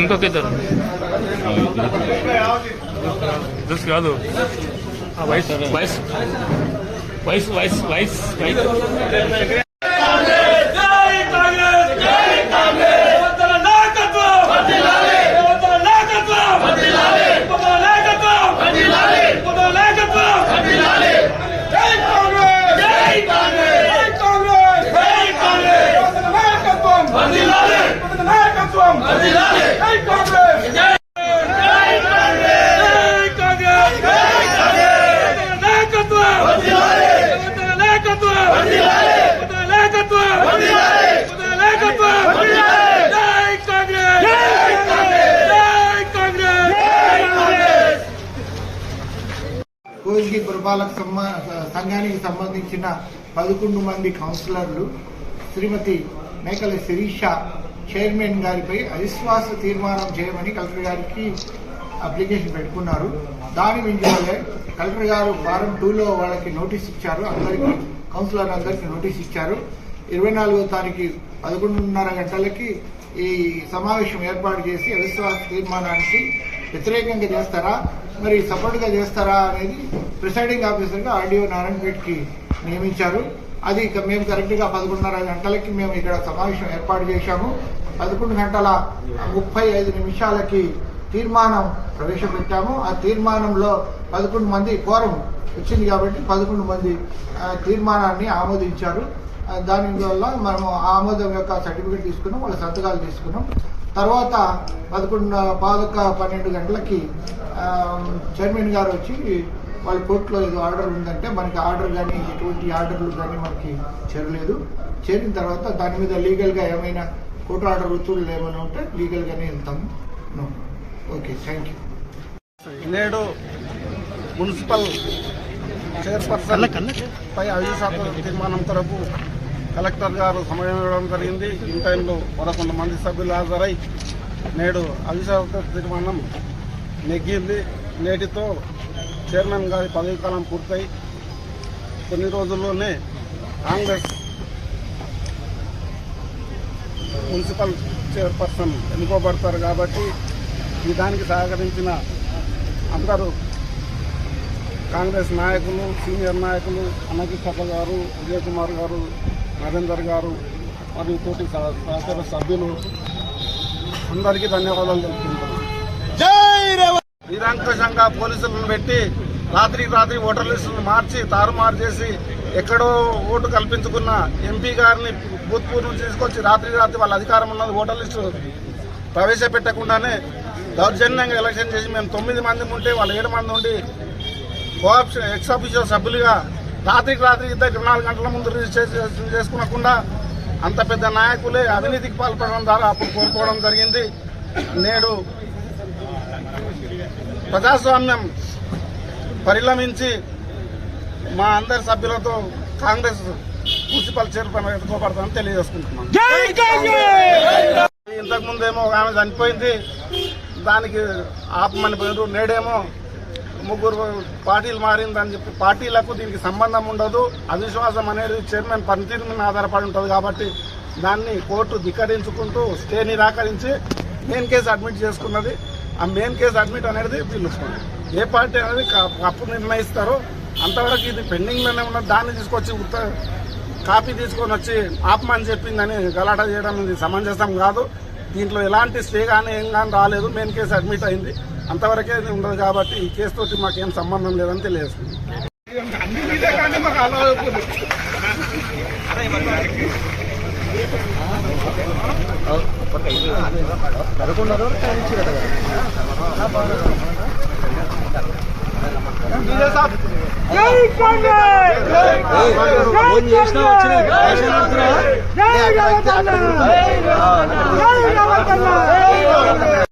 ఇంకొక ఇద్దరు చూసి కాదు వయసు వయసు వయసు వయసు వయసు కోయిల్కి పురపాలక సంఘానికి సంబంధించిన 11 మంది కౌన్సిలర్లు శ్రీమతి మేకల శిరీష చైర్మన్ గారిపై అవిశ్వాస తీర్మానం చేయమని కలెక్టర్ గారికి అప్లికేషన్ పెట్టుకున్నారు. దాని వింజోలే కలెక్టర్ గారు ఫారం 2లో వాళ్ళకి నోటీస్ ఇచ్చారు. అందరికీ కౌన్సిలర్ అందరికీ నోటీస్ ఇచ్చారు. 24వ తారీఖు 11:30 గంటలకి ఈ సమావేశం ఏర్పాటు చేసి అవిశ్వాస తీర్మానానికి వ్యతిరేకంగా చేస్తారా మరి సపోర్ట్గా చేస్తారా అనేది ప్రిసైడింగ్ ఆఫీసర్గా ఆర్డీఓ నారాయణపేటకి నియమించారు. అది మేము కరెక్ట్గా 11:30 గంటలకి మేము ఇక్కడ సమావేశం ఏర్పాటు చేశాము. 11:35 తీర్మానం ప్రవేశపెట్టాము. ఆ తీర్మానంలో 11 మంది కోరం వచ్చింది కాబట్టి 11 మంది తీర్మానాన్ని ఆమోదించారు. దానివల్ల మనము ఆమోదం యొక్క సర్టిఫికేట్ తీసుకున్నాం, వాళ్ళ సంతకాలు తీసుకున్నాం. తర్వాత 12 గంటలకి చైర్మన్ గారు వచ్చి వాళ్ళ కోర్టులో ఏదో ఆర్డర్ ఉందంటే మనకి ఆర్డర్ కానీ ఎటువంటి ఆర్డర్లు కానీ మనకి చేరలేదు. చేరిన తర్వాత దాని మీద లీగల్గా ఏమైనా కోర్టు ఆర్డర్ ఒత్తిళ్ళు ఏమైనా ఉంటే లీగల్గానే వెళ్తాము. Okay, thank you. నేడు మున్సిపల్ చైర్పర్సన్ పై అవిశ్వాస తీర్మానం కొరకు కలెక్టర్ గారు సమయం ఇవ్వడం జరిగింది. ఇన్ టైంలో 11 మంది సభ్యులు హాజరై నేడు అవిశ్వాస తీర్మానం నెగ్గింది. నేటితో చైర్మన్ గారి పదవీ కాలం పూర్తయి కొన్ని రోజుల్లోనే కాంగ్రెస్ మున్సిపల్ చైర్పర్సన్ ఎన్నుకోబడతారు. కాబట్టి ఈ దానికి సహకరించిన అందరూ కాంగ్రెస్ నాయకులు, సీనియర్ నాయకులు, అన్నకిష్టప్ప గారు, విజయ్ కుమార్ గారు, నరేందర్ గారు మరియు తోటి సహచర సభ్యులు అందరికీ ధన్యవాదాలు తెలుపుకుంటున్నాను. నిరంకుశంగా పోలీసులను పెట్టి రాత్రి ఓటర్ లిస్టులను మార్చి తారుమారు చేసి ఎక్కడో ఓటు కల్పించుకున్న ఎంపీ గారిని భూత్పూర్ నుంచి తీసుకొచ్చి రాత్రి వాళ్ళ అధికారం ఉన్నది ఓటర్ లిస్టు ప్రవేశపెట్టకుండానే దౌర్జన్యంగా ఎలక్షన్ చేసి మేము 9 మంది ఉంటే వాళ్ళు 7 మంది ఉండి కోఆప్షన్ ఎక్స్ ఆఫీసర్ సభ్యులుగా రాత్రికి 24 గంటల ముందు రిజిస్ట్రేషన్ చేసుకునకుండా అంత పెద్ద నాయకులే అవినీతికి పాల్పడడం ద్వారా అప్పుడు కోరుకోవడం జరిగింది. నేడు ప్రజాస్వామ్యం పరిణమించి మా అందరి సభ్యులతో కాంగ్రెస్ మున్సిపల్ చైర్మన్ ఎన్నుకోబడతామని తెలియజేసుకుంటున్నాం. ఇంతకుముందేమో ఆమె చనిపోయింది, దానికి ఆపమని పోయారు. నేడేమో 3 పార్టీలు మారిందని చెప్పి పార్టీలకు దీనికి సంబంధం ఉండదు. అవిశ్వాసం అనేది చైర్మన్ పనితీరు మీద ఆధారపడి ఉంటుంది. కాబట్టి దాన్ని కోర్టు ధిక్కరించుకుంటూ స్టే నిరాకరించి మెయిన్ కేసు అడ్మిట్ చేసుకున్నది. ఆ మెయిన్ కేసు అడ్మిట్ అనేది పిలుచుకోండి. ఏ పార్టీ అనేది అప్పుడు నిర్ణయిస్తారో అంతవరకు ఇది పెండింగ్లోనే ఉన్నది. దాన్ని తీసుకొచ్చి కాపీ తీసుకొని వచ్చి ఆపమని చెప్పిందని గలాట చేయడం ఇది సమంజసం కాదు. దీంట్లో ఎలాంటి స్టే కానీ ఏం కానీ రాలేదు. మెయిన్ కేసు అడ్మిట్ అయింది, అంతవరకే ఉండదు. కాబట్టి ఈ కేసుతోటి మాకేం సంబంధం లేదని తెలియజేస్తుంది.